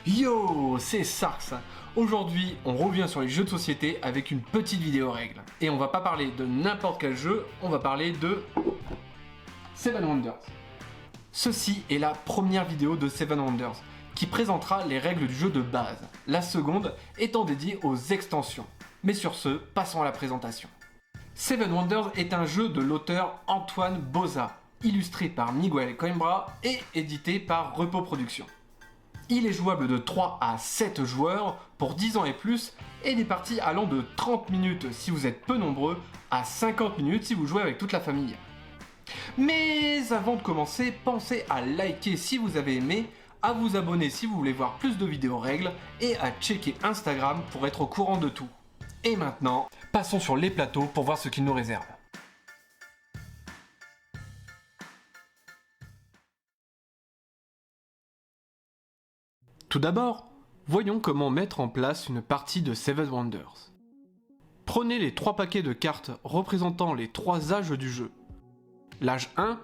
Yo, c'est Sarx. Aujourd'hui, on revient sur les jeux de société avec une petite vidéo règle. Et on va pas parler de n'importe quel jeu, on va parler de Seven Wonders. Ceci est la première vidéo de Seven Wonders, qui présentera les règles du jeu de base, la seconde étant dédiée aux extensions. Mais sur ce, passons à la présentation. Seven Wonders est un jeu de l'auteur Antoine Boza, illustré par Miguel Coimbra et édité par Repos Productions. Il est jouable de 3 à 7 joueurs pour 10 ans et plus, et des parties allant de 30 minutes si vous êtes peu nombreux, à 50 minutes si vous jouez avec toute la famille. Mais avant de commencer, pensez à liker si vous avez aimé, à vous abonner si vous voulez voir plus de vidéos règles, et à checker Instagram pour être au courant de tout. Et maintenant, passons sur les plateaux pour voir ce qu'ils nous réservent. Tout d'abord, voyons comment mettre en place une partie de Seven Wonders. Prenez les 3 paquets de cartes représentant les 3 âges du jeu. L'âge 1,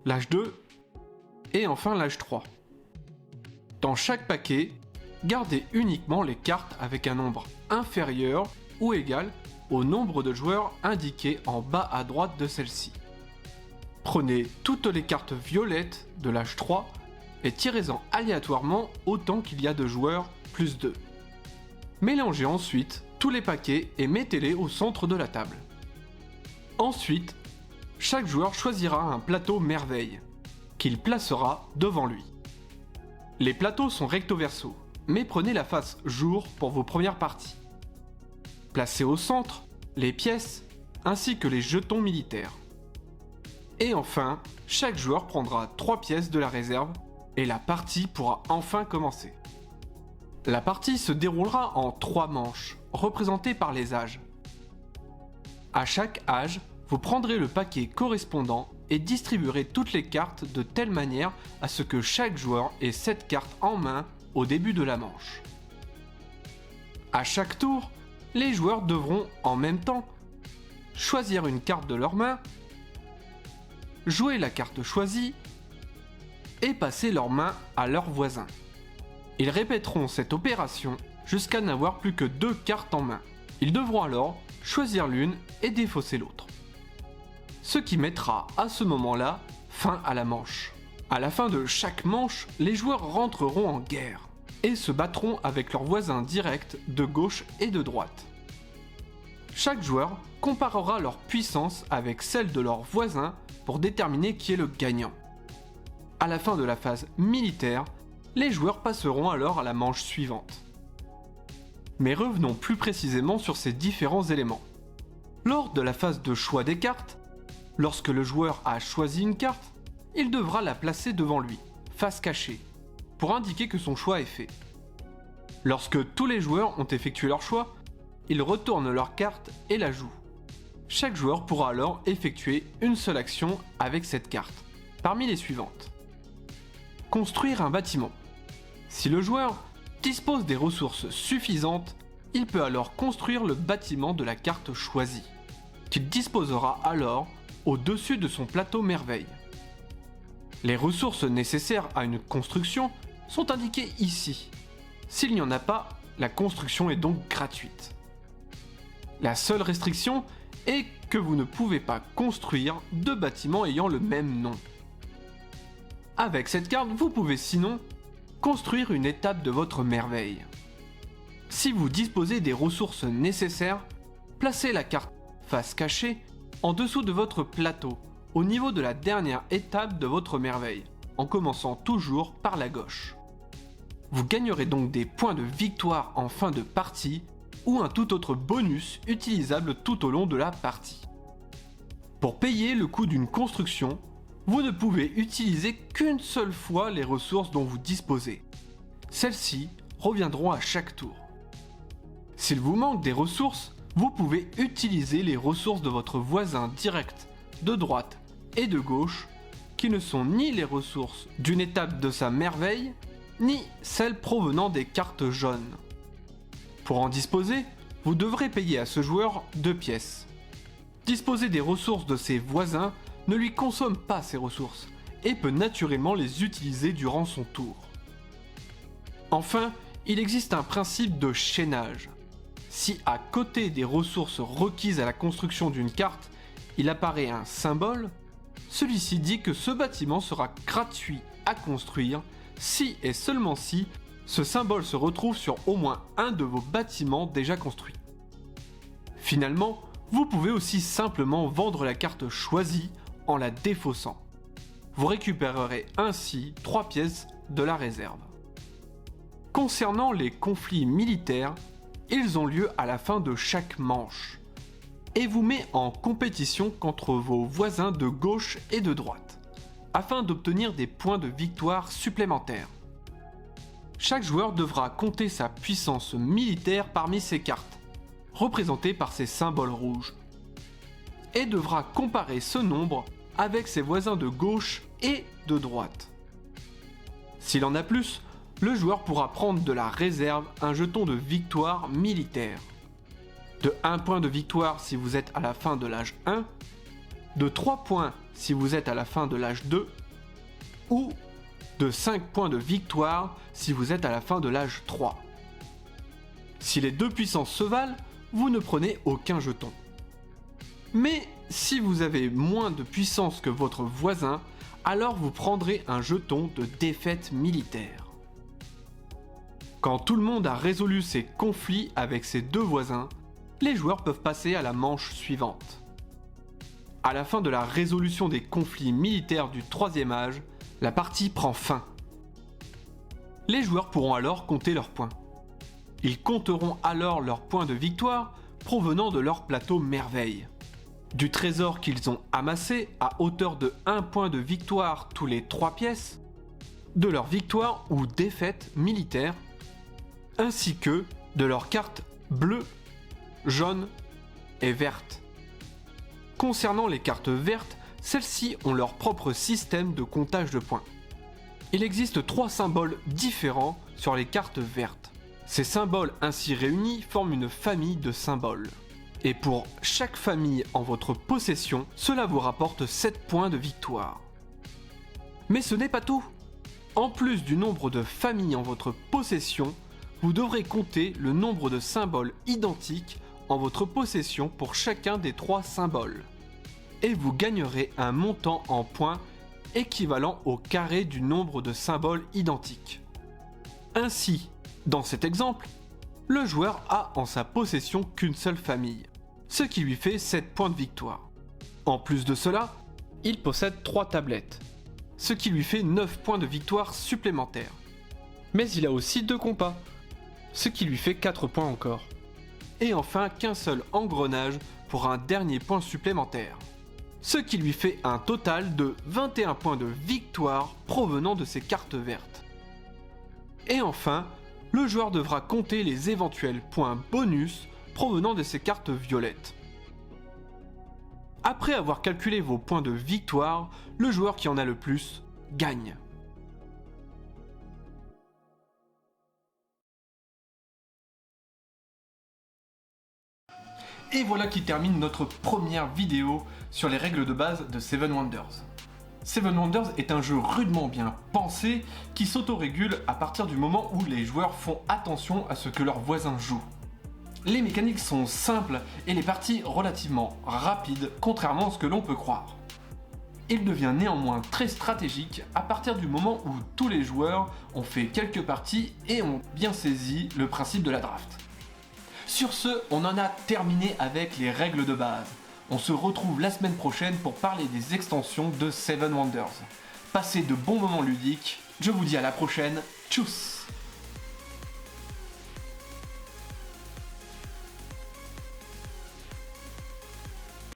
l'âge 2 et enfin l'âge 3. Dans chaque paquet, gardez uniquement les cartes avec un nombre inférieur ou égal au nombre de joueurs indiqué en bas à droite de celle-ci. Prenez toutes les cartes violettes de l'âge 3 et tirez-en aléatoirement autant qu'il y a de joueurs, plus 2. Mélangez ensuite tous les paquets et mettez-les au centre de la table. Ensuite, chaque joueur choisira un plateau merveille, qu'il placera devant lui. Les plateaux sont recto-verso, mais prenez la face jour pour vos premières parties. Placez au centre les pièces ainsi que les jetons militaires. Et enfin, chaque joueur prendra 3 pièces de la réserve et la partie pourra enfin commencer. La partie se déroulera en 3 manches, représentées par les âges. À chaque âge, vous prendrez le paquet correspondant et distribuerez toutes les cartes de telle manière à ce que chaque joueur ait 7 cartes en main au début de la manche. À chaque tour, les joueurs devront en même temps choisir une carte de leur main, jouer la carte choisie et passer leur main à leur voisin. Ils répéteront cette opération jusqu'à n'avoir plus que 2 cartes en main. Ils devront alors choisir l'une et défausser l'autre. Ce qui mettra à ce moment-là fin à la manche. À la fin de chaque manche, les joueurs rentreront en guerre et se battront avec leurs voisins directs de gauche et de droite. Chaque joueur comparera leur puissance avec celle de leurs voisins pour déterminer qui est le gagnant. À la fin de la phase militaire, les joueurs passeront alors à la manche suivante. Mais revenons plus précisément sur ces différents éléments. Lors de la phase de choix des cartes, lorsque le joueur a choisi une carte, il devra la placer devant lui, face cachée, pour indiquer que son choix est fait. Lorsque tous les joueurs ont effectué leur choix, ils retournent leur carte et la jouent. Chaque joueur pourra alors effectuer une seule action avec cette carte, parmi les suivantes. Construire un bâtiment. Si le joueur dispose des ressources suffisantes, il peut alors construire le bâtiment de la carte choisie, qu'il disposera alors au-dessus de son plateau merveille. Les ressources nécessaires à une construction sont indiquées ici. S'il n'y en a pas, la construction est donc gratuite. La seule restriction est que vous ne pouvez pas construire 2 bâtiments ayant le même nom. Avec cette carte, vous pouvez sinon construire une étape de votre merveille. Si vous disposez des ressources nécessaires, placez la carte face cachée en dessous de votre plateau, au niveau de la dernière étape de votre merveille, en commençant toujours par la gauche. Vous gagnerez donc des points de victoire en fin de partie, ou un tout autre bonus utilisable tout au long de la partie. Pour payer le coût d'une construction, vous ne pouvez utiliser qu'une seule fois les ressources dont vous disposez. Celles-ci reviendront à chaque tour. S'il vous manque des ressources, vous pouvez utiliser les ressources de votre voisin direct, de droite et de gauche, qui ne sont ni les ressources d'une étape de sa merveille, ni celles provenant des cartes jaunes. Pour en disposer, vous devrez payer à ce joueur 2 pièces. Disposer des ressources de ses voisins ne lui consomme pas ces ressources et peut naturellement les utiliser durant son tour. Enfin, il existe un principe de chaînage. Si à côté des ressources requises à la construction d'une carte, il apparaît un symbole, celui-ci dit que ce bâtiment sera gratuit à construire si et seulement si ce symbole se retrouve sur au moins un de vos bâtiments déjà construits. Finalement, vous pouvez aussi simplement vendre la carte choisie en la défaussant. Vous récupérerez ainsi 3 pièces de la réserve. Concernant les conflits militaires, ils ont lieu à la fin de chaque manche et vous met en compétition contre vos voisins de gauche et de droite, afin d'obtenir des points de victoire supplémentaires. Chaque joueur devra compter sa puissance militaire parmi ses cartes, représentées par ces symboles rouges, et devra comparer ce nombre avec ses voisins de gauche et de droite. S'il en a plus, le joueur pourra prendre de la réserve un jeton de victoire militaire. De 1 point de victoire si vous êtes à la fin de l'âge 1, de 3 points si vous êtes à la fin de l'âge 2, ou de 5 points de victoire si vous êtes à la fin de l'âge 3. Si les deux puissances se valent, vous ne prenez aucun jeton. Mais si vous avez moins de puissance que votre voisin, alors vous prendrez un jeton de défaite militaire. Quand tout le monde a résolu ses conflits avec ses deux voisins, les joueurs peuvent passer à la manche suivante. À la fin de la résolution des conflits militaires du troisième âge, la partie prend fin. Les joueurs pourront alors compter leurs points. Ils compteront alors leurs points de victoire provenant de leur plateau merveille. Du trésor qu'ils ont amassé à hauteur de 1 point de victoire tous les 3 pièces, de leur victoire ou défaite militaire, ainsi que de leurs cartes bleues, jaunes et vertes. Concernant les cartes vertes, celles-ci ont leur propre système de comptage de points. Il existe 3 symboles différents sur les cartes vertes. Ces symboles ainsi réunis forment une famille de symboles. Et pour chaque famille en votre possession, cela vous rapporte 7 points de victoire. Mais ce n'est pas tout. En plus du nombre de familles en votre possession, vous devrez compter le nombre de symboles identiques en votre possession pour chacun des 3 symboles. Et vous gagnerez un montant en points équivalent au carré du nombre de symboles identiques. Ainsi, dans cet exemple, le joueur a en sa possession qu'une seule famille, ce qui lui fait 7 points de victoire. En plus de cela, il possède 3 tablettes, ce qui lui fait 9 points de victoire supplémentaires. Mais il a aussi 2 compas, ce qui lui fait 4 points encore. Et enfin qu'un seul engrenage pour un dernier point supplémentaire, ce qui lui fait un total de 21 points de victoire provenant de ses cartes vertes. Et enfin, le joueur devra compter les éventuels points bonus provenant de ses cartes violettes. Après avoir calculé vos points de victoire, le joueur qui en a le plus gagne. Et voilà qui termine notre première vidéo sur les règles de base de Seven Wonders. Seven Wonders est un jeu rudement bien pensé qui s'autorégule à partir du moment où les joueurs font attention à ce que leurs voisins jouent. Les mécaniques sont simples et les parties relativement rapides, contrairement à ce que l'on peut croire. Il devient néanmoins très stratégique à partir du moment où tous les joueurs ont fait quelques parties et ont bien saisi le principe de la draft. Sur ce, on en a terminé avec les règles de base. On se retrouve la semaine prochaine pour parler des extensions de Seven Wonders. Passez de bons moments ludiques, je vous dis à la prochaine, tchuss!